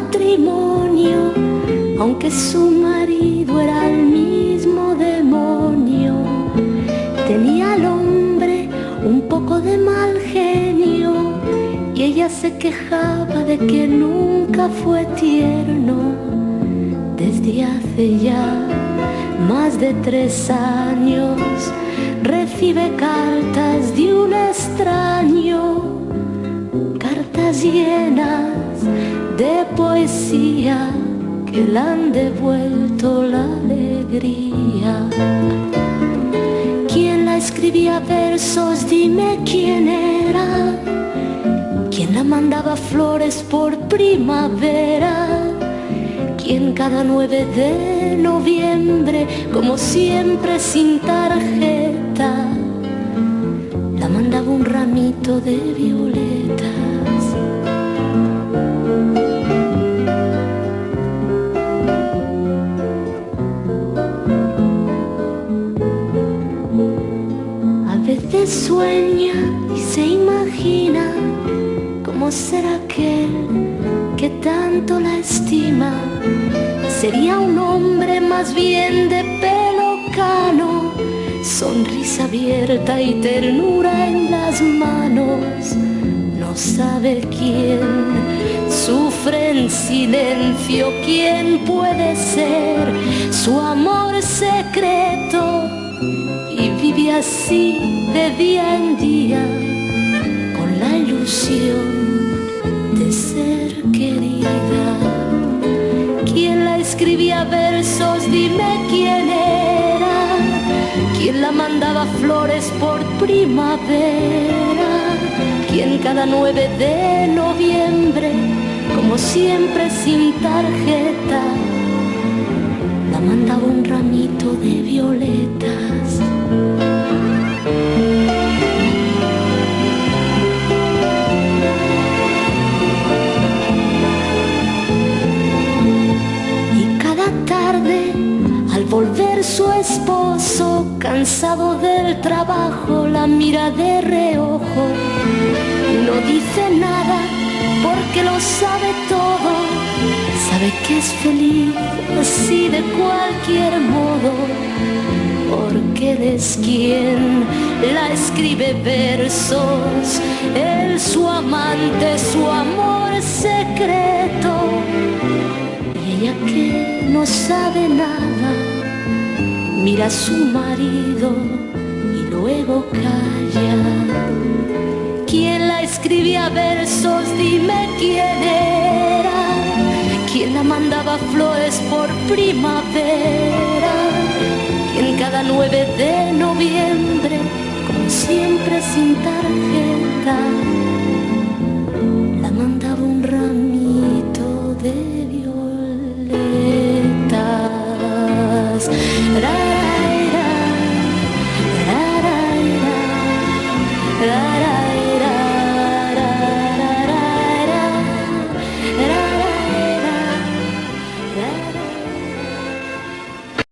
matrimonio, aunque su marido era el mismo demonio. Tenía al hombre un poco de mal genio y ella se quejaba de que nunca fue tierno. Desde hace ya más de 3 años recibe cartas de un extraño, cartas llenas de poesía que le han devuelto la alegría. ¿Quién la escribía versos? Dime quién era. ¿Quién la mandaba flores por primavera? ¿Quién cada 9 de noviembre, como siempre sin tarjeta, la mandaba un ramito de violetas? A veces sueña y se imagina cómo será aquel que tanto la estima. Sería un hombre más bien de pelo cano, sonrisa abierta y ternura en las manos. No sabe quién sufre en silencio, quién puede ser su amor secreto, y vive así de día en día con la ilusión de ser querida. ¿Quién la escribía versos? Dime quién era. ¿Quién la mandaba flores por primavera? ¿Quién cada 9 de noviembre, como siempre sin tarjeta, la mandaba un ramito de violetas? Al volver su esposo, cansado del trabajo, la mira de reojo. No dice nada porque lo sabe todo. Sabe que es feliz así de cualquier modo, porque él es quien la escribe versos, él su amante, su amor secreto. Y ella que no sabe nada, mira a su marido y luego calla. ¿Quién la escribía versos? Dime quién era. ¿Quién la mandaba flores por primavera? ¿Quién cada 9 de noviembre, como siempre sin tarde,